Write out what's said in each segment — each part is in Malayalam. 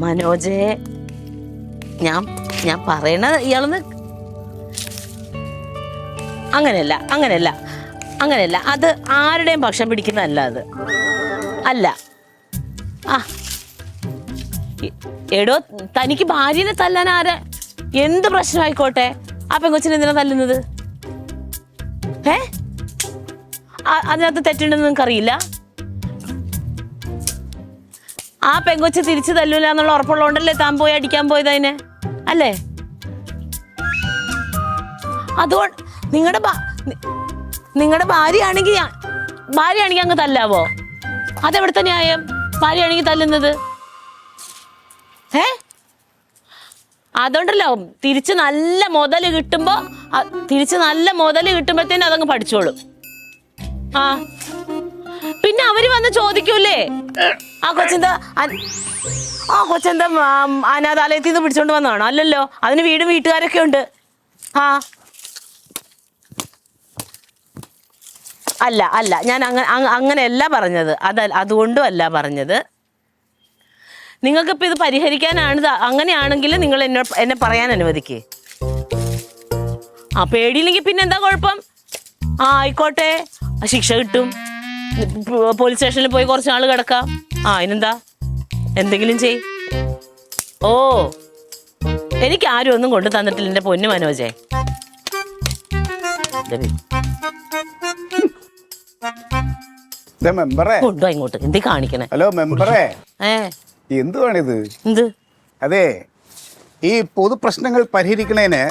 മനോജെ, ഞാൻ പറയണ ഇയാളൊന്ന് അങ്ങനെയല്ല. അത് ആരുടെയും പക്ഷം പിടിക്കുന്നതല്ല. അത് അല്ല. ആ എടോ, തനിക്ക് ഭാര്യനെ തല്ലാൻ ആരാ? എന്ത് പ്രശ്നമായിക്കോട്ടെ, ആ പെങ്കൊച്ചിനെ എന്തിനാ തല്ലുന്നത്? അതിനകത്ത് തെറ്റുണ്ടെന്ന് നിങ്ങൾക്കറിയില്ല? ആ പെങ്കൊച്ച് തിരിച്ചു തല്ലൂല എന്നുള്ള ഉറപ്പുള്ളതുകൊണ്ടല്ലേ താൻ പോയി അടിക്കാൻ പോയത് അതിനെ, അല്ലേ? അതുകൊണ്ട് നിങ്ങളുടെ ഭാര്യയാണെങ്കിൽ അങ്ങ് തല്ലാവോ? അതെവിടുത്തെ ന്യായം? ഭാര്യയാണെങ്കിൽ തല്ലുന്നത് അതുകൊണ്ടല്ലോ തിരിച്ച് നല്ല മുതല് കിട്ടുമ്പോഴത്തേനും അതങ്ങ് പഠിച്ചോളും. ആ പിന്നെ അവര് വന്ന് ചോദിക്കൂലേ, ആ കൊച്ചെന്താ അനാഥാലയത്തിൽ നിന്ന് പിടിച്ചോണ്ട് വന്നതാണോ? അല്ലല്ലോ, അതിന് വീടും വീട്ടുകാരൊക്കെ ഉണ്ട്. അല്ല ഞാൻ അങ്ങനെയല്ല പറഞ്ഞത്. അതുകൊണ്ടും അല്ല പറഞ്ഞത്. നിങ്ങൾക്കിപ്പോൾ ഇത് പരിഹരിക്കാനാണ്. അങ്ങനെയാണെങ്കിൽ നിങ്ങൾ എന്നെ പറയാൻ അനുവദിക്കേ. പേടിയില്ലെങ്കിൽ പിന്നെ എന്താ കുഴപ്പം? ആയിക്കോട്ടെ, ശിക്ഷ കിട്ടും. പോലീസ് സ്റ്റേഷനിൽ പോയി കുറച്ച് നാൾ കിടക്കാം. അതിനെന്താ, എന്തെങ്കിലും ചെയ്. ഓ, എനിക്ക് ആരും ഒന്നും കൊണ്ടു തന്നിട്ടില്ല എൻ്റെ പൊന്നു മനോജേ. കൊണ്ടോ ഇങ്ങോട്ട്, എന്തീ കാണിക്കണേ? ഹലോ മെമ്പറേ, എന്തുവാണിത്? എന്ത്? അതെ, ഈ പൊതു പ്രശ്നങ്ങൾ പരിഹരിക്കുന്നതിന്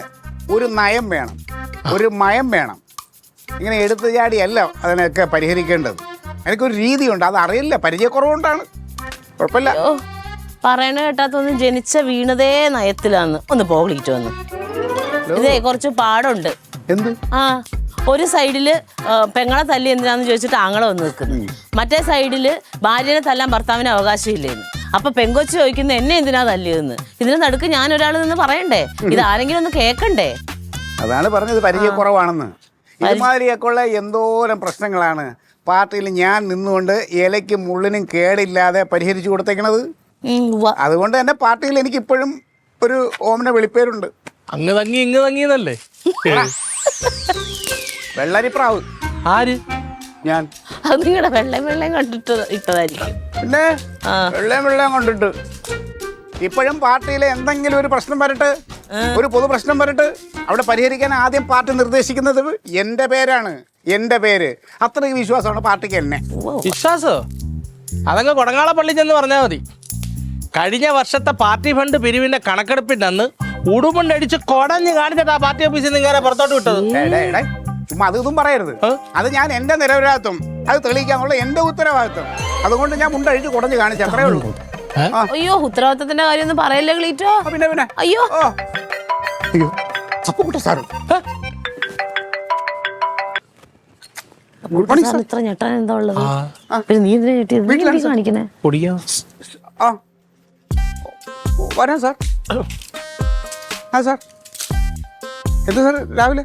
ഒരു നയം വേണം, ഒരു മയം വേണം. ഇങ്ങനെ എടുത്തു ചാടിയല്ല അതിനൊക്കെ പരിഹരിക്കേണ്ടത്. എനിക്കൊരു രീതിയുണ്ട്, അത് അറിയില്ല, പരിചയക്കുറവുകൊണ്ടാണ്. കുഴപ്പമില്ല. പറയണ കേട്ടാത്തൊന്നും ജനിച്ച വീണതേ നയത്തിലാന്ന്. ഒന്ന് പോകലിട്ട് വന്ന് ഇതേ കുറച്ച് പാടുണ്ട്. എന്ത്? ഒരു സൈഡില് പെങ്ങളെ തല്ലി എന്തിനാന്ന് ചോദിച്ചിട്ട് ആങ്ങളെ വന്ന് നിൽക്കുന്നു. മറ്റേ സൈഡില് ഭാര്യനെ തല്ലാൻ ഭർത്താവിന് അവകാശമില്ലേന്ന്. അപ്പൊ പെങ്കൊച്ച് ചോദിക്കുന്നത് എന്നെ എന്തിനാ തല്ലിയതെന്ന്. ഇതിന് നടുക്ക് ഞാൻ ഒരാൾ നിന്ന് പറയണ്ടേ? ഇത് ആരെങ്കിലും ഒന്ന് കേക്കണ്ടേ? അതാണ് പറഞ്ഞത്, പരിചയക്കുറവാണെന്ന്. ഇതുമാതിരിയൊക്കെയുള്ള എന്തോരം പ്രശ്നങ്ങളാണ് പാർട്ടിയിൽ ഞാൻ നിന്നുകൊണ്ട് ഇലയ്ക്കും മുള്ളിനും കേടില്ലാതെ പരിഹരിച്ചു കൊടുത്തേക്കണത്. അതുകൊണ്ട് തന്നെ പാർട്ടിയിൽ എനിക്ക് ഇപ്പോഴും ഒരു ഓമന വിളിപ്പേരുണ്ട്. അങ്ങ് തങ്ങിന്നല്ലേ? വെള്ളരിപ്രാവ്. ആര്? ഞാൻ. അത് നിങ്ങളുടെ വെള്ളം കണ്ടിട്ട് ഇട്ടതായിരിക്കും. പിന്നെ വെള്ളം കണ്ടിട്ട് ഇപ്പോഴും പാർട്ടിയിലെ എന്തെങ്കിലും ഒരു പ്രശ്നം വരട്ടെ, ഒരു പൊതു പ്രശ്നം വരട്ടെ, അവിടെ പരിഹരിക്കാൻ ആദ്യം പാർട്ടി നിർദ്ദേശിക്കുന്നത് എന്റെ പേരാണ്. എന്റെ പേര് അത്രയ്ക്ക് വിശ്വാസമാണ് പാർട്ടിക്ക് എന്നെ. വിശ്വാസോ? അതങ്ങ് കൊടങ്ങാള പള്ളി ചെന്ന് പറഞ്ഞാൽ മതി. കഴിഞ്ഞ വർഷത്തെ പാർട്ടി ഫണ്ട് പിരിവിന്റെ കണക്കെടുപ്പിന്റെ അന്ന് ഉടുമുണ്ടടിച്ച് കൊടഞ്ഞ് കാണിച്ചിട്ട് ആ പാർട്ടി ഓഫീസിൽ നിന്ന് പുറത്തോട്ട് വിട്ടത്. ചുമ്മാ അതും പറയരുത്. അത് ഞാൻ എന്റെ നിരപരാധിത്വം അത് തെളിയിക്കാനുള്ള എന്റെ ഉത്തരവാദിത്വം. അതുകൊണ്ട് ഞാൻ മുണ്ടഴിച്ച് കുടഞ്ഞ് കാണിച്ചു, അത്രേ ഉള്ളൂ. അയ്യോ, ഉത്തരവാദിത്തത്തിന്റെ കാര്യം ഒന്നും പറയല്ലേ ക്ലീറ്റോ. പിന്നെ അയ്യോ സാറ് ഇത്ര ഞെട്ടാൻ എന്താ ഉള്ളത്? പിന്നെ നീ എന്തിനാ ഞെട്ടിയത്? കാണിക്കണേ വരാം സാർ. സാർ എന്താ സാർ രാവിലെ?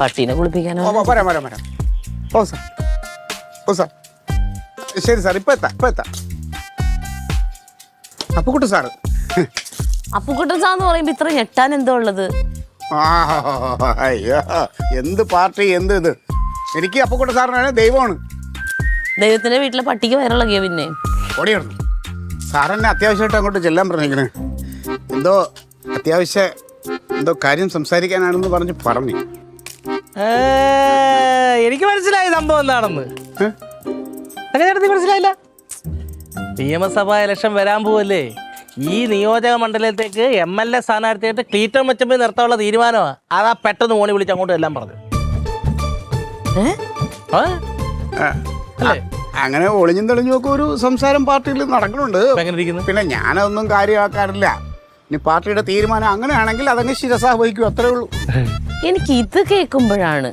പട്ടീനെ കുളിപ്പിക്കാനോ? വരാം. ഓ സാർ ശരി സാർ, ഇപ്പൊ എത്താം. അപ്പുക്കുട്ടൻ സാറ്. അപ്പുക്കുട്ടൻ സാറെന്ന് പറയുമ്പോ ഇത്ര ഞെട്ടാൻ എന്താ ഉള്ളത്? അയ്യോ, എന്ത് പാർട്ടി, എന്ത് ഇത്. എനിക്ക് അപ്പുക്കുട്ടൻ സാറിനാണ് ദൈവമാണ്. ദൈവത്തിന്റെ വീട്ടിലെ പട്ടിക്ക് വയറിളകിയ പിന്നെ ഓടിയാണ് സാറെന്നെ അത്യാവശ്യമായിട്ട് അങ്ങോട്ട് ചെല്ലാൻ പറഞ്ഞിരിക്കണേ. എന്തോ കാര്യം സംസാരിക്കാനാണെന്ന് പറഞ്ഞു. എനിക്ക് മനസ്സിലായി സംഭവം എന്താണെന്ന്. അങ്ങനെ മനസ്സിലായില്ല? നിയമസഭാ ഇലക്ഷൻ വരാൻ പോവല്ലേ? ഈ നിയോജക മണ്ഡലത്തേക്ക് MLA സ്ഥാനാർത്ഥിയായിട്ട് ക്ലീറ്റർ മെച്ചമ്പി നിർത്താനുള്ള തീരുമാനമാണ്. അതാ പെട്ടെന്ന് ഓണി വിളിച്ച് അങ്ങോട്ടും എല്ലാം പറഞ്ഞു. അങ്ങനെ ഒളിഞ്ഞും തെളിഞ്ഞും ഒക്കെ ഒരു സംസാരം പാർട്ടിയിൽ നടക്കുന്നുണ്ട്. പിന്നെ ഞാനതൊന്നും കാര്യമാക്കാറില്ല. ഇനി പാർട്ടിയുടെ തീരുമാനം അങ്ങനെയാണെങ്കിൽ അതങ്ങ് ശിരസാ വഹിക്കും, അത്രേ ഉള്ളൂ. എനിക്ക് ഇത് കേൾക്കുമ്പോഴാണ്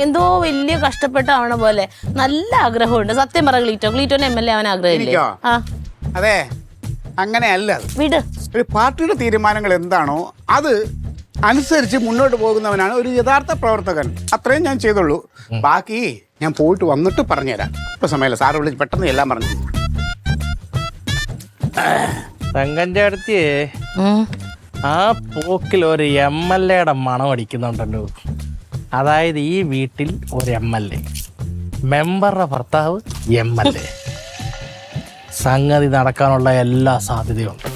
എന്തോ വലിയ കഷ്ടപ്പെട്ടാവണ പോലെ. നല്ല ആഗ്രഹമുണ്ട് സത്യം പറ. ക്ലീറ്റോനെ MLA ആവാൻ ആഗ്രഹമില്ലേ? അതെ, അങ്ങനെയല്ല. വിട്. ഒരു പാർട്ടിയുടെ തീരുമാനങ്ങൾ എന്താണോ അത് അനുസരിച്ച് മുന്നോട്ട് പോകുന്നവനാണ് ഒരു യഥാർത്ഥ പ്രവർത്തകൻ. അത്രയും ഞാൻ ചെയ്തുള്ളൂ. ബാക്കി ഞാൻ പോയിട്ട് വന്നിട്ട് പറഞ്ഞുതരാം. ഇപ്പൊ സമയമല്ല, സാറ് വിളിച്ച് പെട്ടെന്ന് എല്ലാം പറഞ്ഞു. തങ്കന്റെ അടുത്ത് ആ പോക്കിൽ ഒരു MLA യുടെ മണം അടിക്കുന്നുണ്ടല്ലോ. അതായത് ഈ വീട്ടിൽ ഒരു MLA, മെമ്പറുടെ ഭർത്താവ് MLA. സംഗതി നടക്കാനുള്ള എല്ലാ സാധ്യതയുണ്ട്.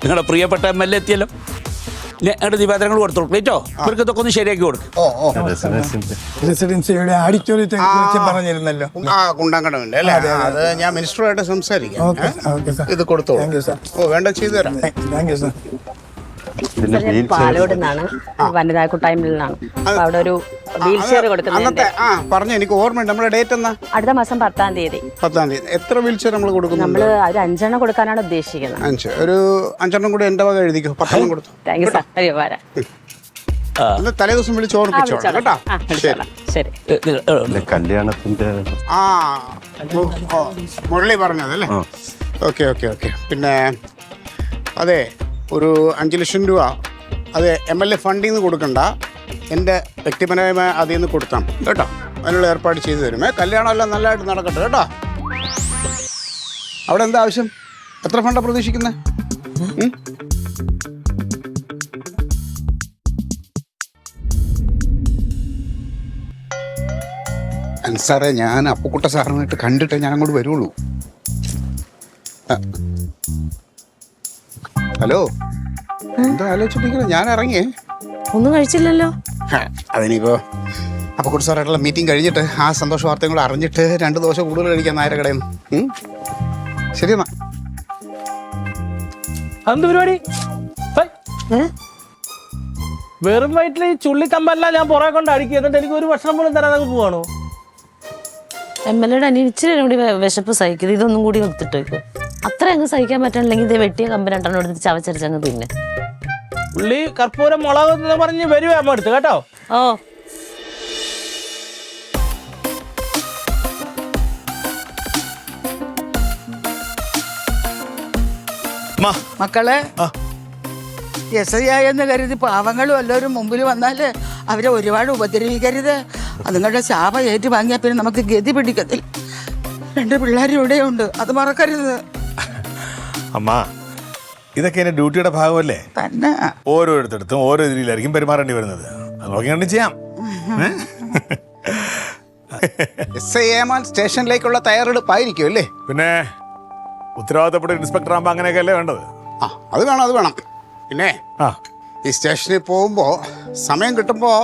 നിങ്ങളുടെ പ്രിയപ്പെട്ട MLA എത്തിയല്ലോ. ഞങ്ങളുടെ നിവേദനങ്ങൾ കൊടുത്തോളൂ കേട്ടോ. ഇവർക്ക് ഇതൊക്കെ ഒന്ന് ശരിയാക്കി കൊടുക്കും. റെസിഡൻസിയുടെ ഓഡിറ്റോറിയത്തെ കുറിച്ച് പറഞ്ഞിരുന്നല്ലോ. കുണ്ടാങ്കടമുണ്ട് അല്ലേ? അത് ഞാൻ മിനിസ്റ്ററുമായിട്ട് സംസാരിക്കാം. ഇത് കൊടുത്തോളൂ. വേണ്ട ചെയ്തു തരാം. Thank you sir. പാലോട് നിന്നാണ്, വനിതാ കൂട്ടായ്മയിൽ നിന്നാണ്. അവിടെ ഒരു വീൽ ചെയർ കൊടുക്കുന്നുണ്ട്. പറഞ്ഞു, എനിക്ക് ഓർമ്മയുണ്ട്. നമ്മുടെ ഡേറ്റ് എന്നാ? അടുത്ത മാസം 10-ാം തീയതി. 10-ാം തീയതി. എത്ര വീൽ ചെയർ നമ്മൾ കൊടുക്കുന്നു? നമ്മള് ഒരു 5 കൊടുക്കാനാണ് ഉദ്ദേശിക്കുന്നത്. 5, ഒരു 5 കൂടി എന്റെ വക എഴുതിക്കോ. 10 കൊടുത്തു. Thank you sir. വരാം. തലേ ദിവസം വിളിച്ച് ഓർമ്മിച്ചോളാം കേട്ടോ. ശരി. കല്യാണത്തിന്റെ മുരളി പറഞ്ഞത് അല്ലേ? Okay okay okay. പിന്നെ അതെ, ഒരു 5 ലക്ഷം രൂപ അത് MLA ഫണ്ടിൽ നിന്ന് കൊടുക്കണ്ട, എൻ്റെ വ്യക്തിപരമായ അതിൽ നിന്ന് കൊടുത്താൽ കേട്ടോ. അതിനുള്ള ഏർപ്പാട് ചെയ്തു തരുമേ. കല്യാണം എല്ലാം നല്ലതായിട്ട് നടക്കട്ടെ കേട്ടോ. അവിടെ എന്താ ആവശ്യം? എത്ര ഫണ്ടാണ് പ്രതീക്ഷിക്കുന്നത്? സാറേ, ഞാൻ അപ്പുക്കുട്ട സാറിനായിട്ട് കണ്ടിട്ടേ ഞാൻ അങ്ങോട്ട് വരുള്ളൂ. ഹലോ, എന്താ ആലോചിച്ചിട്ടിരിക്കുന്നത്? ഞാൻ ഇറങ്ങിയേ. ഒന്നും കഴിച്ചില്ലല്ലോ. അതിനിപ്പോ അപ്പുക്കുട്ട സാറായിട്ടുള്ള മീറ്റിംഗ് കഴിഞ്ഞിട്ട് ആ സന്തോഷ വാർത്തയും കൂടെ അറിഞ്ഞിട്ട് 2 ദിവസം കൂടുതൽ കഴിക്കാം നായര കടയിൽ നിന്ന്. ശരി എന്നാ. അതെന്ത് പരിപാടി? വെറും വയറ്റിൽ ഈ ചുള്ളിക്കമ്പല്ല ഞാൻ പുറകെ കൊണ്ട് അടിക്കുക, എന്നിട്ട് എനിക്ക് ഒരു ഭക്ഷണം പോലും തരാതെ പോവാണോ? MLA യുടെ ഇച്ചിരി കൂടി വിശപ്പ് സഹിക്കുന്നത്. ഇതൊന്നും കൂടി ഒത്തിട്ട് വയ്ക്കും. അത്ര അങ്ങ് സഹിക്കാൻ പറ്റണില്ലെങ്കിൽ ഇത് വെട്ടിയ കമ്പനി 2 എടുത്ത് ചവച്ചരച്ചങ്ങ് പിന്നെ ഉള്ളി കർപ്പൂരം മുളക് എന്ന് പറഞ്ഞ് വരുവേ അമ്മ എടുത്ത് കേട്ടോ. ഓ, മക്കളെ, SI എന്ന് കരുതി പാവങ്ങളും എല്ലാവരും മുമ്പിൽ വന്നാല് അവരെ ഒരുപാട് ഉപദ്രവിക്കരുത്. അതുങ്ങളുടെ ശാപം ഏറ്റു വാങ്ങിയാൽ പിന്നെ നമുക്ക് ഗതി പിടിക്കത്തില്ല. 2 പിള്ളേർ ഇവിടെയുണ്ട്, അത് മറക്കരുത്. അമ്മ, ഇതൊക്കെ എൻ്റെ ഡ്യൂട്ടിയുടെ ഭാഗമല്ലേ? തന്നെ ഓരോരുത്തടുത്തും ഓരോ രീതിയിലായിരിക്കും പെരുമാറേണ്ടി വരുന്നത്. അത് നോക്കിയാണ്ട് ചെയ്യാം. SI ഏമാൻ സ്റ്റേഷനിലേക്കുള്ള തയ്യാറെടുപ്പായിരിക്കും അല്ലേ? പിന്നെ ഉത്തരവാദിത്തപ്പെട്ട ഇൻസ്പെക്ടർ ആകുമ്പോൾ അങ്ങനെയൊക്കെ അല്ലേ വേണ്ടത്? അത് വേണം, അത് വേണം. പിന്നെ ഈ സ്റ്റേഷനിൽ പോകുമ്പോൾ സമയം കിട്ടുമ്പോൾ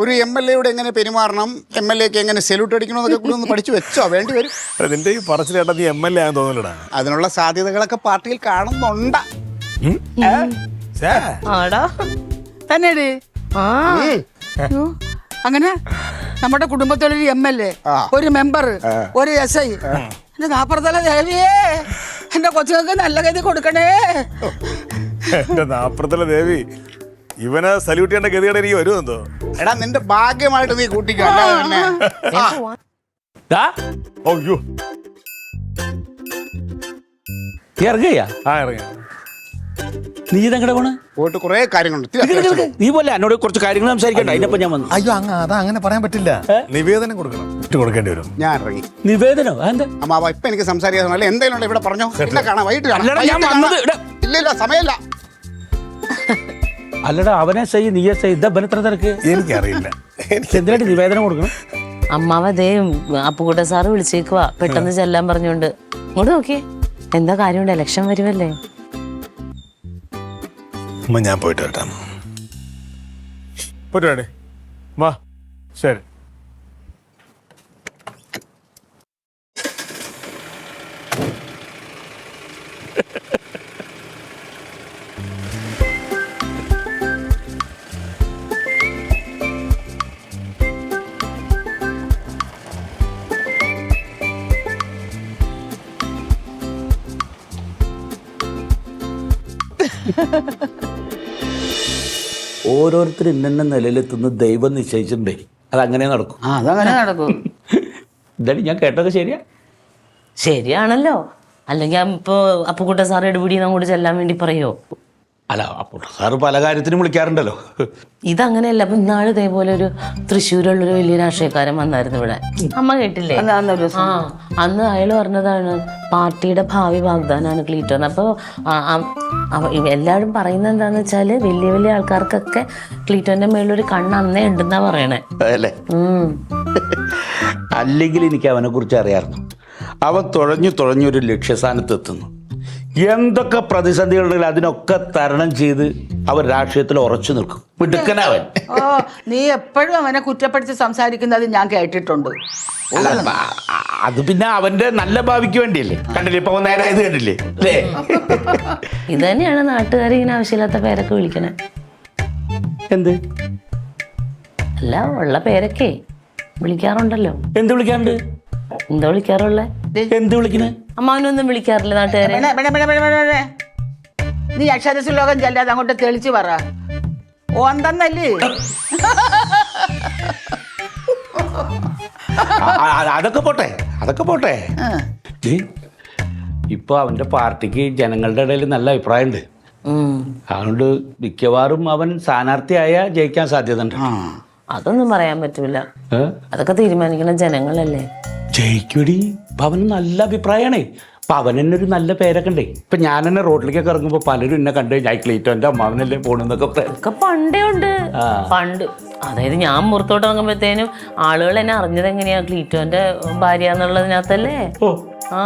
ഒരു MLA യോട് എങ്ങനെ പെരുമാറണം, MLAക്ക് എങ്ങനെ സെല്യൂട്ട് അടിക്കണമെന്നൊക്കെ കൂടി ഒന്ന് പഠിച്ചു വെച്ചോ. വേണ്ടി വരും. നിന്റെ ഈ പറച്ചിലേട്ടാ നീ MLA ആണെന്ന് തോന്നില്ലടാ. അതിനുള്ള സാധ്യതകളൊക്കെ പാർട്ടിയിൽ കാണുന്നുണ്ട്. തന്നെടി. അങ്ങനെ നമ്മുടെ കുടുംബത്തിലൊരു MLA, ഒരു മെമ്പർ, ഒരു SI. എന്റെ നാപ്പുറത്തല ദേവിയേ, എന്റെ കൊച്ചുങ്ങൾക്ക് നല്ല ഗതി കൊടുക്കണേ. എന്റെ നാപ്പുറത്തല ദേവി, ഇവനെ സല്യൂട്ട് ചെയ്യേണ്ട ഗതിയുടെ എനിക്ക് വരുമെന്തോ. എടാ, നിന്റെ ഭാഗ്യമായിട്ട് നീ കൂട്ടിക്കോ. അയ്യോ, ഇറങ്ങിയാ ഇറങ്ങി. നീ ഇതെങ്ങടെ പോണ്? പോയിട്ട് കുറെ കാര്യങ്ങളുണ്ട്. നീ പോലെ എന്നോട് കുറച്ച് കാര്യങ്ങൾ സംസാരിക്കണ്ട. അതിനപ്പം ഞാൻ വന്നു. അയ്യോ, അങ്ങനെ പറയാൻ പറ്റില്ല. നിവേദനം കൊടുക്കണം, കൊടുക്കേണ്ടി വരും. ഞാൻ ഇറങ്ങി. നിവേദനോ? എന്താ അമ്മാവ, ഇപ്പൊ എനിക്ക് സംസാരിക്കാൻ എന്തെങ്കിലും ഇവിടെ പറഞ്ഞോ. എന്നെ കാണാം, വൈകിട്ട് കാണാം. ഇല്ല, സമയമില്ല. അല്ലടാ, അവനെ ചെയ്യ്, നീയെ ചെയ്യ്. ഇതാ ബലത്ര തിരക്ക്. എനിക്കറിയില്ല. എന്തിനായിട്ട് നിവേദനം കൊടുക്കണം? അമ്മാവ ദേ അപ്പുകുട്ട സാറ് വിളിച്ചേക്കുവാ, പെട്ടെന്ന് ചെല്ലാൻ പറഞ്ഞോണ്ട്. ഇങ്ങോട്ട് നോക്കിയേ, എന്താ കാര്യമുണ്ട്? ഇലക്ഷൻ വരുമല്ലേ? ഞാൻ പോയിട്ട് വരാം. പോയിട്ട് വാ. ശരി. ഓരോരുത്തർ ഇന്ന നിലയിലെത്തുന്ന ദൈവം നിശ്ചയിച്ചിട്ടുണ്ടേ അതങ്ങനെ നടക്കും. അതങ്ങനെ നടക്കും. എന്തായാലും ഞാൻ കേട്ടതൊക്കെ ശരിയാ. ശരിയാണല്ലോ. അല്ലെങ്കിൽ ഇപ്പൊ അപ്പുക്കുട്ട സാർ എടുപിടിന്ന് അങ്ങോട്ട് ചെല്ലാൻ വേണ്ടി പറയോ? അല്ല, അപ്പോൾ സാറ് പല കാര്യത്തിനും വിളിക്കാറുണ്ടല്ലോ. ഇതങ്ങനെയല്ല. അപ്പൊ ഇന്നാള് ഇതേപോലെ ഒരു തൃശ്ശൂരുള്ളൊരു വലിയ രാഷ്ട്രീയക്കാരൻ വന്നായിരുന്നു ഇവിടെ. അമ്മ കേട്ടില്ലേ? ആ, അന്ന് അയാൾ പറഞ്ഞതാണ് പാർട്ടിയുടെ ഭാവി വാഗ്ദാനാണ് ക്ലീറ്റോ. അപ്പോൾ എല്ലാവരും പറയുന്നത് എന്താന്ന് വെച്ചാല് വലിയ വലിയ ആൾക്കാർക്കൊക്കെ ക്ലീറ്റോന്റെ മേളിലൊരു കണ്ണ് അന്നേ ഉണ്ടെന്നാ പറയണേ. അല്ലേ? അല്ലെങ്കിൽ എനിക്ക് അവനെ കുറിച്ച് അറിയാമായിരുന്നു. അവൻ തുഴഞ്ഞൊരു ലക്ഷ്യസ്ഥാനത്ത് എത്തുന്നു. എന്തൊക്കെ പ്രതിസന്ധികളുണ്ടെങ്കിലും അതിനൊക്കെ തരണം ചെയ്ത് അവൻ രാഷ്ട്രീയത്തിൽ ഉറച്ചു നിൽക്കും. മിടുക്കനവൻ. ഓ, നീ എപ്പോഴും അവനെ കുറ്റപ്പെടുത്തി സംസാരിക്കുന്നത് ഞാൻ കേട്ടിട്ടുണ്ട്. അത് പിന്നെ അവന്റെ നല്ല ഭാവിക്ക് വേണ്ടിയല്ലേ. കണ്ടില്ലേ, ഇപ്പൊ നേരെ ഇത് കണ്ടില്ലേ അല്ലേ? ഇത് തന്നെയാണ് നാട്ടുകാർ ഇങ്ങനെ ആവശ്യമില്ലാത്ത പേരൊക്കെ വിളിക്കണേ. എന്ത്? അല്ല, ഉള്ള പേരൊക്കെ വിളിക്കാറുണ്ടല്ലോ. എന്ത് വിളിക്കാറുണ്ട്? എന്താ വിളിക്കാറുള്ളേ? എന്ത് വിളിക്കണേ? അമ്മാവനൊന്നും വിളിക്കാറില്ല നാട്ടുകാരെ. നീ അക്ഷരശ്ലോകം ചെല്ലാതെ അങ്ങോട്ട് തെളിച്ചു പറ. ഓന്തന്നല്ലേ? അതൊക്കെ പോട്ടെ. ഇപ്പൊ അവന്റെ പാർട്ടിക്ക് ജനങ്ങളുടെ ഇടയിൽ നല്ല അഭിപ്രായമുണ്ട്. അതുകൊണ്ട് മിക്കവാറും അവൻ സ്ഥാനാർത്ഥിയായ ജയിക്കാൻ സാധ്യതയുണ്ട്. അതൊന്നും പറയാൻ പറ്റൂല. അതൊക്കെ തീരുമാനിക്കുന്ന ജനങ്ങളല്ലേ. ജയിക്കൂടി. അവന് നല്ല അഭിപ്രായമാണേ. അപ്പൊ അവൻ തന്നെ ഒരു നല്ല പേരൊക്കെ ഉണ്ടേ. ഇപ്പൊ ഞാൻ തന്നെ റോഡിലേക്കൊക്കെ ഇറങ്ങുമ്പോ പലരും എന്നെ കണ്ടു ഞാൻ ക്ലീറ്റോന്റെ അമ്മാവനല്ലേ പോണെന്നൊക്കെ ഒക്കെ പണ്ടേ ഉണ്ട്. പണ്ട് അതായത് ഞാൻ പുറത്തോട്ട് ഇറങ്ങുമ്പോഴത്തേനും ആളുകൾ എന്നെ അറിഞ്ഞത് എങ്ങനെയാ ക്ലീറ്റോന്റെ ഭാര്യ എന്നുള്ളതിനകത്തല്ലേ. ആ,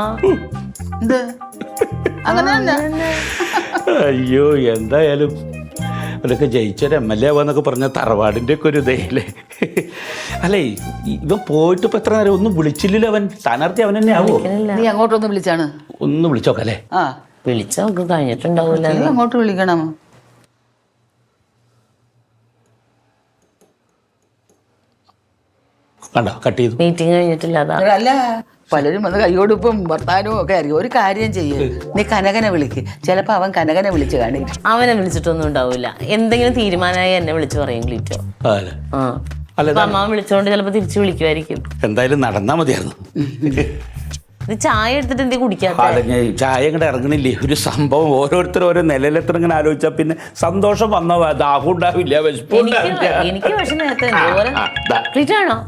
അയ്യോ, എന്തായാലും അതൊക്കെ ജയിച്ചൊരു MLA ആവാന്നൊക്കെ പറഞ്ഞ തറവാടിന്റെ ഒക്കെ ഒരു ഇതേല്ലേ. അല്ലേ, ഇവൻ പോയിട്ട് ഇപ്പൊ എത്ര നേരം ഒന്നും വിളിച്ചില്ലല്ലോ. അവൻ സ്ഥാനാർത്ഥി അവൻ തന്നെ ആവോ? നീ അങ്ങോട്ടൊന്ന് വിളിച്ചാണ്. ഒന്ന് വിളിച്ചോക്കല്ലേ? ആ, വിളിച്ചോക്ക് കഴിഞ്ഞിട്ടുണ്ടാവൂല. അങ്ങോട്ട് വിളിക്കണം. കണ്ടോ, കട്ട് ചെയ്തു. മീറ്റിംഗ് കഴിഞ്ഞിട്ടില്ല. അതാ. അല്ല, പലരും വന്ന് കൈകൊടുപ്പും വർത്താനവും ഒക്കെ അറിയും. ഒരു കാര്യം ചെയ്യ്, നീ കനകനെ വിളിക്ക്. ചിലപ്പോ അവൻ കനകനെ വിളിച്ച് കാണിക്കും. അവനെ വിളിച്ചിട്ടൊന്നും ഉണ്ടാവില്ല. എന്തെങ്കിലും തീരുമാനമായി എന്നെ വിളിച്ചു പറയും ക്ലീറ്റോ. അമ്മാവൻ വിളിച്ചോണ്ട് ചിലപ്പോ തിരിച്ചു വിളിക്കുമായിരിക്കും. എന്തായാലും നടന്നാ മതിയായിരുന്നു. ഇത് ചായ എടുത്തിട്ട് എന്തേ കുടിക്കാത്ത? ചായ ഇങ്ങോട്ട് ഇറങ്ങണില്ലേ. ഒരു സംഭവം ഓരോരുത്തരും ഓരോ നിലയിലെത്ര ഇങ്ങനെ ആലോചിച്ചാ പിന്നെ സന്തോഷം വന്നോ ദാഹം ഉണ്ടാവില്ല, എനിക്ക് പക്ഷെ നേരത്തെ ആണോ?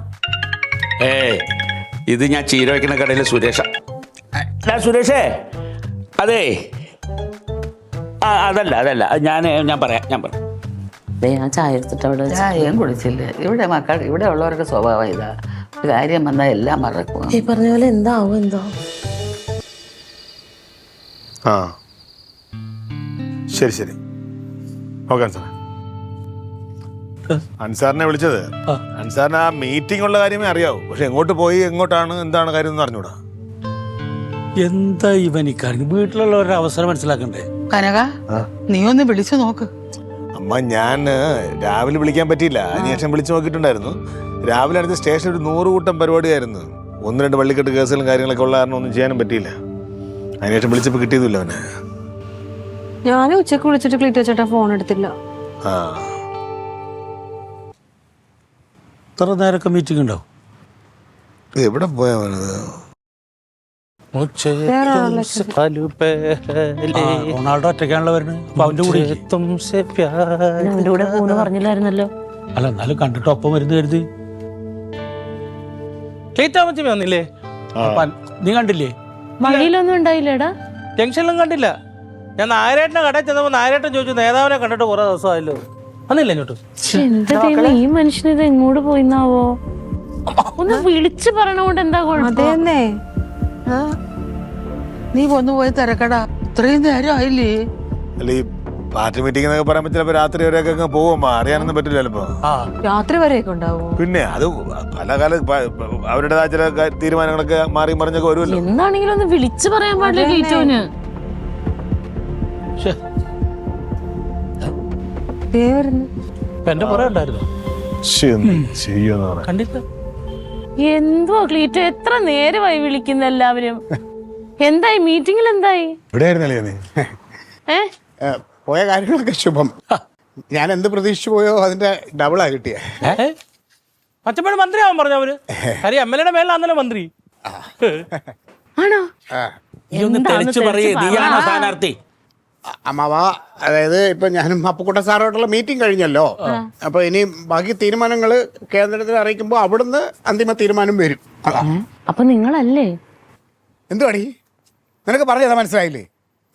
ഇത് ഞാൻ ചീര വയ്ക്കുന്ന കടയിലെ സുരേഷാ. സുരേഷേ, അതെ. അതല്ല ഞാൻ പറയാം. ഞാൻ ചായ എടുത്തിട്ട് അവിടെ ചായയും കുടിച്ചില്ല. ഇവിടെ ഉള്ളവർക്ക് സ്വഭാവം ഇതാ. ഒരു കാര്യം വന്നാൽ എല്ലാം മറക്കും. ഈ പറഞ്ഞ പോലെ എന്താവും എന്തോ. ആ, ശരി. Okay sir. അൻസാറിനെ വിളിച്ചത്. അൻസാറിന് ആ മീറ്റിംഗ് ഉള്ള കാര്യമേ അറിയാവൂ. പക്ഷെ എങ്ങോട്ട് പോയി, എങ്ങോട്ടാണ്, എന്താണ് കാര്യം എന്ന് അറിഞ്ഞൂടാ. എന്താ ഇവനിക്കാണെങ്കിൽ വീട്ടിലുള്ളവരുടെ അവസരം മനസ്സിലാക്കണ്ടേ? കനക, നീ ഒന്ന് വിളിച്ചു നോക്ക്. അമ്മ, ഞാൻ രാവിലെ വിളിക്കാൻ പറ്റിയില്ല. അതിനുശേഷം വിളിച്ചു നോക്കിയിട്ടുണ്ടായിരുന്നു. രാവിലെ അടുത്ത സ്റ്റേഷൻ ഒരു 100 കൂട്ടം പരിപാടിയായിരുന്നു. 1-2 വള്ളിക്കെട്ട് കേസുകളും കാര്യങ്ങളൊക്കെ ഉള്ള കാരണം ഒന്നും ചെയ്യാനും പറ്റിയില്ല. അതിനുശേഷം വിളിച്ചപ്പോൾ കിട്ടിയതില്ല അവനെ. ഞാൻ ഉച്ചക്ക് വിളിച്ചിട്ട് ക്ലീറ്റോ ചേട്ടാ ഫോൺ എടുത്തില്ല. ആ, ഇത്ര നേരമൊക്കെ മീറ്റിംഗ് ഉണ്ടാവും. എവിടെ പോയാവനത്? റൊണാൾഡോ ഒറ്റയ്ക്കാണല്ലോ വരുന്നത്. അപ്പൊ അവന്റെ കൂടെ അവന്റെ കൂടെ പോകുന്നു പറഞ്ഞില്ലായിരുന്നല്ലോ. അല്ല, എന്നാലും കണ്ടിട്ട് ഒപ്പം വരുന്ന കരുതി. വന്നില്ലേ? നീ കണ്ടില്ലേ? വഴിയിലൊന്നും ഉണ്ടായില്ലേടാ? ജംഗ്ഷനിലും കണ്ടില്ല. ഞാൻ നായരേട്ടനെ കടയിൽ ചെന്നപ്പോ നായരേട്ടൻ ചോദിച്ചു, നേതാവിനെ കണ്ടിട്ട് കുറെ ദിവസമായല്ലോ. വന്നില്ല ഇങ്ങോട്ട്. എന്താ ഈ മനുഷ്യന് ഇത് എങ്ങോട്ട് പോയിന്നാവോ? ഒന്ന് വിളിച്ചു പറഞ്ഞോണ്ട് എന്താ കുഴപ്പം? നീ ഒന്ന് പോയി തിരക്കടാ. ഇത്രയും നേരം ആയില്ലേ? അല്ല, ഈ പാർട്ടി മീറ്റിംഗ് എന്നൊക്കെ പറയാൻ പറ്റില്ല. രാത്രി വരെയൊക്കെ അങ്ങ് പോകുമ്പോ അറിയാനൊന്നും പറ്റില്ല ചിലപ്പോ. രാത്രി വരെയൊക്കെ ഉണ്ടാവോ? പിന്നെ അത് പല അവരുടേതായ ചില തീരുമാനങ്ങളൊക്കെ മാറി മറിഞ്ഞൊക്കെ വരുമല്ലോ. എന്താണെങ്കിലും ഒന്ന് വിളിച്ചു പറയാൻ പാടില്ല ക്ലീറ്റോന്. എന്റെ പുറകെ ഉണ്ടായിരുന്നു. കണ്ടില്ല. എന്തോ ക്ലീറ്റോ, എത്ര നേരമായി വിളിക്കുന്ന എല്ലാവരും. എന്തായി മീറ്റിംഗിൽ? എന്തായി? പോയ കാര്യങ്ങളൊക്കെ ശുഭം. ഞാൻ എന്ത് പ്രതീക്ഷിച്ചു പോയോ അതിന്റെ ഡബിളാ കിട്ടിയ. മച്ചമ്പഴ മന്ത്രിയാവാൻ പറഞ്ഞു അവര്. കാര്യം MLA യുടെ മേലാന്നല്ലോ മന്ത്രി. ആണോ? നീ ഒന്ന് തെളിച്ചു പറയേ, നീയാണോ സ്ഥാനാർത്ഥി? അമ്മാവ, അതായത് ഇപ്പൊ ഞാനും അപ്പുക്കുട്ട സാറുമായിട്ടുള്ള മീറ്റിംഗ് കഴിഞ്ഞല്ലോ. അപ്പൊ ഇനി ബാക്കി തീരുമാനങ്ങൾ കേന്ദ്രത്തിൽ അറിയിക്കുമ്പോൾ അവിടുന്ന് അന്തിമ തീരുമാനം വരും. അപ്പൊ നിങ്ങളല്ലേ? എന്തുവാടി നിനക്ക് പറഞ്ഞതാ, മനസ്സിലായില്ലേ?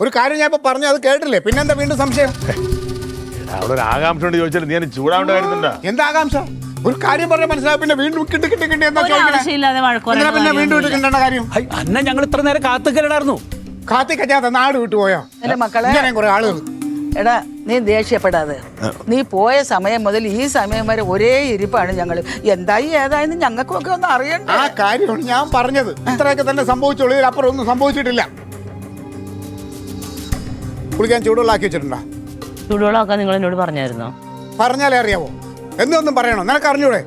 ഒരു കാര്യം ഞാൻ ഇപ്പൊ പറഞ്ഞു, അത് കേട്ടില്ലേ? പിന്നെന്താ വീണ്ടും സംശയം? അവിടെ ഒരു ആകാംക്ഷ കൊണ്ട് ചോദിച്ചാൽ നീ ചൂടാവേണ്ട കാര്യത്തിണ്ടാ. എന്താ ആകാംക്ഷ? ഒരു കാര്യം പറഞ്ഞാൽ മനസ്സിലാവും, പിന്നെ വീണ്ടും കിട്ടി എന്താ ചോദിക്കണേ? ആവശ്യമില്ലാതെ എന്തിനാ പിന്നെ വീണ്ടും കിട്ടേണ്ട കാര്യം? അന്ന ഞങ്ങൾ ഇത്ര നേരം കാത്തുക്കലായിരുന്നു. കാത്തിക്കച്ചാത്ത നാട് വിട്ടുപോയോ? അല്ല മക്കളെ, ഇങ്ങനെ കുറെ ആളുകൾ. എടാ നീ ദേഷ്യപ്പെടാതെ. നീ പോയ സമയം മുതൽ ഈ സമയം വരെ ഒരേ ഇരിപ്പാണ് ഞങ്ങൾ. എന്തായി ഏതായെന്ന് ഞങ്ങൾക്കൊക്കെ ഒന്ന് അറിയണ്ടേ? ആ കാര്യമാണ് ഞാൻ പറഞ്ഞത്. ഇത്രയൊക്കെ തന്നെ സംഭവിച്ചോളൂ, ഇതിലപ്പുറം ഒന്നും സംഭവിച്ചിട്ടില്ല. കുളിക്കാൻ ചൂടുവെള്ളാക്കി വെച്ചിട്ടുണ്ടോ? ചൂടുവെള്ളമൊക്കെ നിങ്ങൾ എന്നോട് പറഞ്ഞായിരുന്നോ? പറഞ്ഞാലേ അറിയാവോ? എന്നൊന്നും പറയണോ? നിനക്ക് അറിഞ്ഞൂടെ?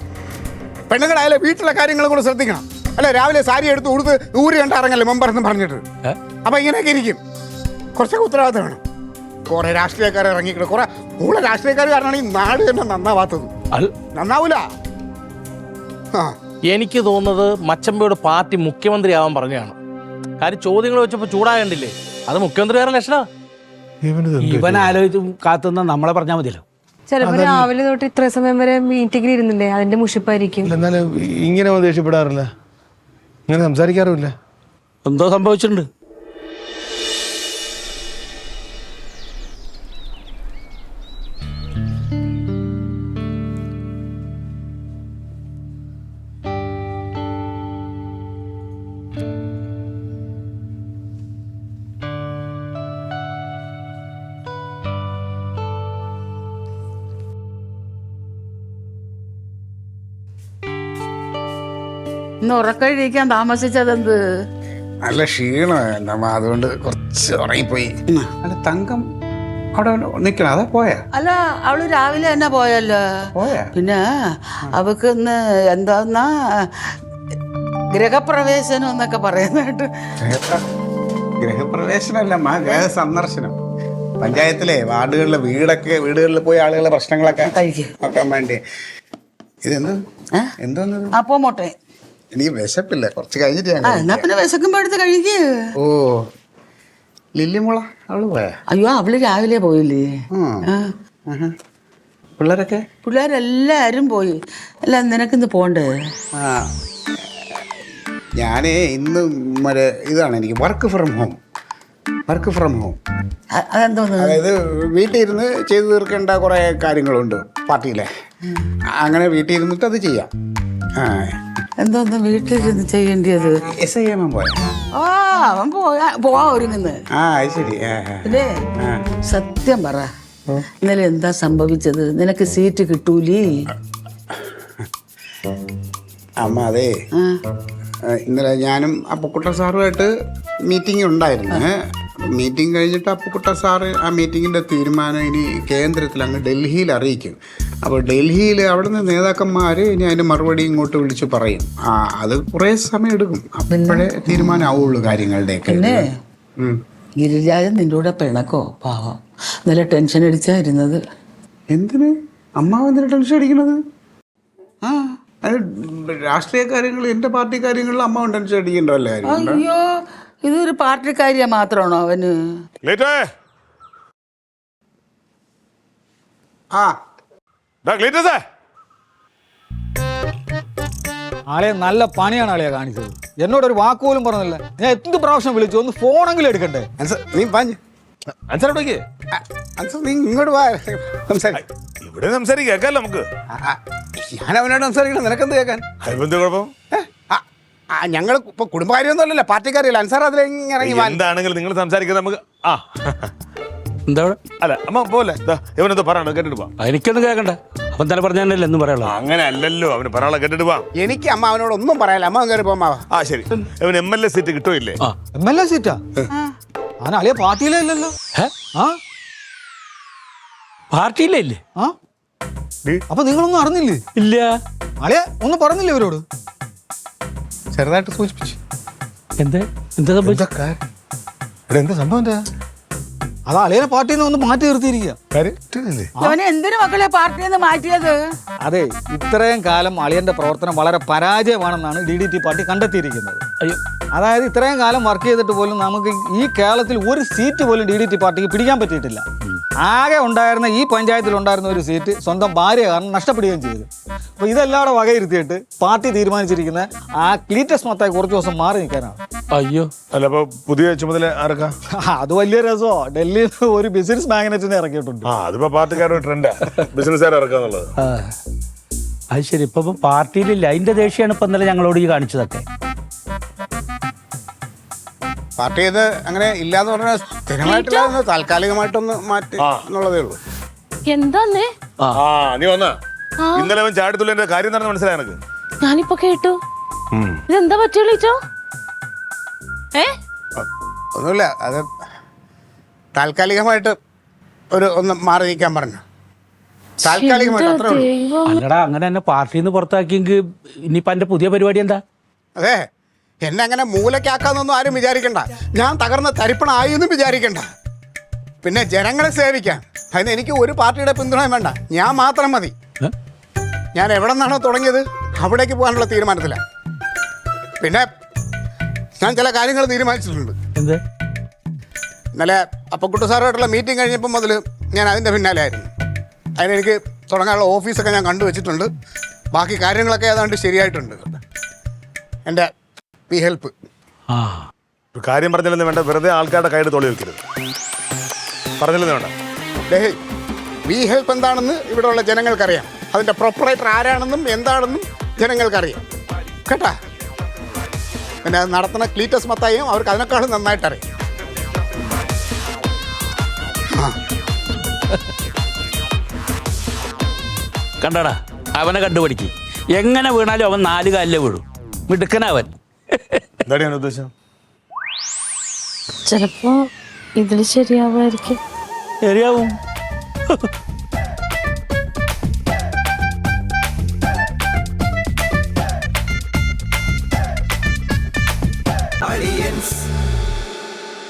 പെണ്ണുങ്ങളായാലും വീട്ടിലെ കാര്യങ്ങളും കൂടെ ശ്രദ്ധിക്കണം. അല്ല, രാവിലെ സാരി എടുത്ത് ഉടുത്ത് ഊരി കണ്ട ഇറങ്ങല്ലേ മെമ്പറെന്ന് പറഞ്ഞിട്ട്. അപ്പൊ ഇങ്ങനെയൊക്കെ ഇരിക്കും. കുറച്ചൊക്കെ ഉത്തരവാദിത്തം വേണം. കുറെ രാഷ്ട്രീയക്കാർ ഇറങ്ങിക്കണം. കുറെ കൂടുതൽ രാഷ്ട്രീയക്കാർ കാരണമാണ് ഈ നാട് തന്നെ നന്നാവാത്തത്. നന്നാവൂല. ആ, എനിക്ക് തോന്നുന്നത് മച്ചമ്പയുടെ പാർട്ടി മുഖ്യമന്ത്രി ആവാൻ പറഞ്ഞതാണ്. കാര്യം ചോദ്യങ്ങൾ വെച്ചപ്പോ ചൂടാകണ്ടില്ലേ? അത് മുഖ്യമന്ത്രി വേറെ ലക്ഷണ. ഇവൻ ആലോചിച്ച് കാത്തുന്ന നമ്മളെ പറഞ്ഞാൽ മതിയല്ലോ. ചിലപ്പോ രാവിലെ തൊട്ട് ഇത്ര സമയം വരെ മീറ്റിംഗിൽ ഇരുന്നില്ലേ, അതിന്റെ മുഷിപ്പായിരിക്കും. എന്നാലും ഇങ്ങനെ ദേഷ്യപ്പെടാറില്ല, ഇങ്ങനെ സംസാരിക്കാറുമില്ല. എന്തോ സംഭവിച്ചിട്ടുണ്ട്. ഇന്ന് ഉറക്കഴിക്കാൻ താമസിച്ചതെന്ത്? നല്ല ക്ഷീണം, അതുകൊണ്ട് കുറച്ച് ഉറങ്ങിപ്പോയി. അല്ല, തങ്കം അവിടെ നിൽക്കണം, അതാ പോയാ? അല്ല, അവള് രാവിലെ തന്നെ പോയല്ലോ. പോയാ? പിന്നെ അവക്ക് ഇന്ന് എന്താന്നാ ഗൃഹപ്രവേശനം എന്നൊക്കെ പറയുന്നതായിട്ട്. ഗൃഹപ്രവേശനമല്ല, ഗൃഹ സന്ദർശനം. പഞ്ചായത്തിലെ വീടുകളിൽ പോയി ആളുകളുടെ പ്രശ്നങ്ങളൊക്കെ നോക്കാൻ വേണ്ടി. ഇതെന്ത് എന്തോന്നത്? അപ്പോ മോട്ടെ, എനിക്ക് വിശപ്പില്ല, കുറച്ച് കഴിഞ്ഞിട്ട് ഞാൻ എന്നാ പിന്നെ വിശക്കുമ്പോ എടുത്ത് കഴിക്ക്. ഓ, ലില്ലിമുള അവള് പോയാ? അയ്യോ, അവള് രാവിലെ പോയില്ലേ? പിള്ളേരെല്ലാരും പോയി. അല്ല, നിനക്കിന്ന് പോണ്ടേ? ആ, ഞാനേ ഇന്ന് ഇതാണ് എനിക്ക് വർക്ക് ഫ്രം ഹോം. അതെന്തോന്ന്? അതായത് വീട്ടിൽ ഇരുന്ന് ചെയ്തു തീർക്കേണ്ട കുറെ കാര്യങ്ങളുണ്ട് പാർട്ടിയിലെ. അങ്ങനെ വീട്ടിൽ ഇരുന്നിട്ട് അത് ചെയ്യാം. എന്തോന്ന് വീട്ടിലിരുന്ന് ചെയ്യേണ്ടത്? SIM പോയ? ആ, അവൻ പോവാ ഒരുങ്ങുന്നത്. ആ, ശരി. അല്ലേ, സത്യം പറ, ഇന്നലെ എന്താ സംഭവിച്ചത്? നിനക്ക് സീറ്റ് കിട്ടൂലേ? അമ്മ, അതെ, ഇന്നലെ ഞാനും അപ്പുക്കുട്ട സാറുമായിട്ട് മീറ്റിംഗ് ഉണ്ടായിരുന്നു. മീറ്റിംഗ് കഴിഞ്ഞിട്ട് അപ്പുക്കുട്ട സാറ് ആ മീറ്റിങ്ങിൻ്റെ തീരുമാനം ഇനി കേന്ദ്രത്തിൽ അങ്ങ് ഡൽഹിയിൽ അറിയിക്കും. അപ്പോൾ ഡൽഹിയിൽ അവിടുന്ന് നേതാക്കന്മാർ ഇനി അതിന് മറുപടി ഇങ്ങോട്ട് വിളിച്ച് പറയും. അത് കുറേ സമയം എടുക്കും. അപ്പോഴേ തീരുമാനം ആവുള്ളൂ കാര്യങ്ങളുടെയൊക്കെ. പിന്നെ ഗിരിരാജൻ നിന്റെ കൂടെ പിണക്കോ? പാവം, നല്ല ടെൻഷൻ അടിച്ചായിരുന്നത്. എന്തിന് അമ്മാവ് എന്തിനാ ടെൻഷൻ അടിക്കണത്? അത് രാഷ്ട്രീയ കാര്യങ്ങൾ, എൻ്റെ പാർട്ടി കാര്യങ്ങളിൽ അമ്മാവൻ ടെൻഷൻ അടിക്കേണ്ടല്ലേ? അയ്യോ, ഇതൊരു പാർട്ടിക്കാരിയ മാത്രമാണോ അവന്? ആളെ നല്ല പണിയാണ് ആളെയാ കാണിച്ചത്. എന്നോടൊരു വാക്കുപോലും പറഞ്ഞില്ല. ഞാൻ എന്ത് പ്രാവശ്യം വിളിച്ചു, ഒന്ന് ഫോണെങ്കിലും എടുക്കണ്ടേ? നീ പാഞ്ഞ് നീ ഇങ്ങോട്ട് വാ, ഇവിടെ സംസാരിക്കാം നമുക്ക്. ഞാൻ അവനോട് സംസാരിക്കണം, നിനക്കെന്ത് കേൾക്കാൻ? അതിനെന്ത് കുഴപ്പം? ഞങ്ങൾ ഇപ്പൊ കുടുംബകാര്യമൊന്നും അല്ലല്ലോ, പാർട്ടിക്കാരിയല്ല. അൻസാർ അതിലേക്ക് ഇറങ്ങി. എന്താണെങ്കിലും നിങ്ങൾ സംസാരിക്കുന്നത് നമുക്ക്. എന്താ അല്ല അമ്മ പോലെ ഇവനെന്തോ പറയണോ, കേട്ടിട്ട് പോവാം. എനിക്കൊന്നും കേൾക്കണ്ട. അവൻ തന്നെ പറഞ്ഞല്ലേ എന്നും പറയാനുള്ളൂ. അങ്ങനെ അല്ലല്ലോ, അവന് പറയാനുള്ള കേട്ടിട്ട് പോവാം. എനിക്ക് അമ്മ അവനോട് ഒന്നും പറയാല്ല. അമ്മ കയറി പോമാവാ. ശരി. ഇവന് MLA സീറ്റ് കിട്ടുമില്ലേ? MLA സീറ്റാ? ഞാൻ അളിയ പാർട്ടിയിലേ അല്ലല്ലോ. പാർട്ടിയില്ലേ? ഇല്ലേ? അപ്പൊ നിങ്ങളൊന്നും അറിഞ്ഞില്ലേ? ഇല്ല. അളിയ ഒന്നും പറഞ്ഞില്ലേ ഇവരോട്? ചെറുതായിട്ട് സൂചിപ്പിച്ചു. എന്താ സംഭവിച്ച? എന്താ സംഭവം? എന്താ അത് അളിയനെ പാർട്ടിയിൽ നിന്ന് ഒന്ന് മാറ്റി നിർത്തിയിരിക്കുക. അവനെ എന്തിനു മക്കളെ പാർട്ടിയിൽ നിന്ന് മാറ്റിയത്? അതെ, ഇത്രയും കാലം അളിയന്റെ പ്രവർത്തനം വളരെ പരാജയമാണെന്നാണ് DDT പാർട്ടി കണ്ടെത്തിയിരിക്കുന്നത്. അയ്യോ, അതായത് ഇത്രയും കാലം വർക്ക് ചെയ്തിട്ട് പോലും നമുക്ക് ഈ കേരളത്തിൽ ഒരു സീറ്റ് പോലും DDT പാർട്ടിക്ക് പിടിക്കാൻ പറ്റിയിട്ടില്ല. ആകെ ഉണ്ടായിരുന്ന ഈ പഞ്ചായത്തിൽ ഉണ്ടായിരുന്ന ഒരു സീറ്റ് സ്വന്തം ഭാര്യ കാരണം നഷ്ടപ്പെടുകയും ചെയ്തു. അപ്പോൾ ഇതെല്ലാം കൂടെ വകയിരുത്തിയിട്ട് പാർട്ടി തീരുമാനിച്ചിരിക്കുന്ന ആ ക്ലീറ്റസ് മത്തായി കുറച്ച് ദിവസം മാറി നിൽക്കാനാണ്. അയ്യോ, അല്ല അപ്പൊ പുതിയ ചുമതല ആർക്കാ? അത് വലിയ രസമോ, ഡൽഹിയിൽ ഒരു ബിസിനസ് മാഗ്നറ്റിനെ ഇറക്കിയിട്ടുണ്ട്. അതിപ്പോ പാർട്ടിക്കാരുടെ ട്രെൻഡാ ബിസിനസ്സുകാരെ ഇറക്കാന്നുള്ളത്. അത് ശരി. ഇപ്പൊ പാർട്ടിയിലില്ല, അതിന്റെ ദേഷ്യമാണ് ഇപ്പൊ ഇന്നലെ ഞങ്ങളോട് ഈ കാണിച്ചതൊക്കെ. പാർട്ടി ഇത് അങ്ങനെ ഇല്ലാന്ന് പറഞ്ഞാൽ സ്ഥിരമായിട്ടില്ല, താൽക്കാലികമായിട്ടൊന്ന് മാറ്റി എന്നുള്ളതേ ഉള്ളൂ. എന്താന്നേ? നീ വന്നാ ഇന്നലെ അവൻ ചാടിത്തുള്ളിന്റെ കാര്യം എന്താണെന്ന് മനസ്സിലായി എനിക്ക്. ഞാനിപ്പോ കേട്ടു. ഇതെന്താ പറ്റി വിളിച്ചോ? ഒന്നുമില്ല, അത് താൽക്കാലികമായിട്ട് ഒന്ന് മാറി നിൽക്കാൻ പറഞ്ഞു. താൽക്കാലികമായിട്ട് അത്രേ ഉള്ളൂ. അല്ലടാ, അങ്ങനെ തന്നെ പാർട്ടിയിൽ നിന്ന് പുറത്താക്കിയെങ്കിൽ ഇനിയിപ്പോ എന്റെ പുതിയ പരിപാടി എന്താ? അതെ, എന്നെ അങ്ങനെ മൂലക്കാക്കാന്നൊന്നും ആരും വിചാരിക്കണ്ട. ഞാൻ തകർന്ന തരിപ്പണായി എന്നും വിചാരിക്കണ്ട. പിന്നെ ജനങ്ങളെ സേവിക്കാൻ അതിന് എനിക്ക് ഒരു പാർട്ടിയുടെ പിന്തുണയും വേണ്ട, ഞാൻ മാത്രം മതി. ഞാൻ എവിടെ നിന്നാണോ തുടങ്ങിയത് അവിടേക്ക് പോകാനുള്ള തീരുമാനത്തിലാണ്. പിന്നെ ഞാൻ ചില കാര്യങ്ങൾ തീരുമാനിച്ചിട്ടുണ്ട്. എന്ത്? ഇന്നലെ അപ്പക്കുട്ട സാറുമായിട്ടുള്ള മീറ്റിംഗ് കഴിഞ്ഞപ്പോൾ മുതൽ ഞാൻ അതിൻ്റെ പിന്നാലെ ആയിരുന്നു. അതിനെനിക്ക് തുടങ്ങാനുള്ള ഓഫീസൊക്കെ ഞാൻ കണ്ടുവച്ചിട്ടുണ്ട്. ബാക്കി കാര്യങ്ങളൊക്കെ ഏതാണ്ട് ശരിയായിട്ടുണ്ട്. എൻ്റെ ഹെൽപ്പ് ഒരു കാര്യം പറഞ്ഞില്ലെന്ന് വേണ്ട, വെറുതെ ആൾക്കാരുടെ കയ്യിൽ തൊളി വെക്കരുത്. പറഞ്ഞില്ലെന്ന് വേണ്ട. ഹെൽപ്പ് എന്താണെന്ന് ഇവിടെയുള്ള ജനങ്ങൾക്കറിയാം. അതിൻ്റെ പ്രൊപ്പറേറ്റർ ആരാണെന്നും എന്താണെന്നും ജനങ്ങൾക്കറിയാം കേട്ടാ. പിന്നെ അത് നടത്തുന്ന ക്ലീറ്റസ് മത്തായും അവർക്ക് അതിനേക്കാളും നന്നായിട്ടറിയാം. കണ്ടടാ, അവനെ കണ്ടുപിടിക്ക്. എങ്ങനെ വീണാലും അവൻ 4 കാലിലെ വീഴും. മിടുക്കനവൻ. എന്താണ് ഞാൻ ഉദ്ദേശം? ചിലപ്പോ ഇതിൽ ശരിയാവുമായിരിക്കും. ശരിയാവും.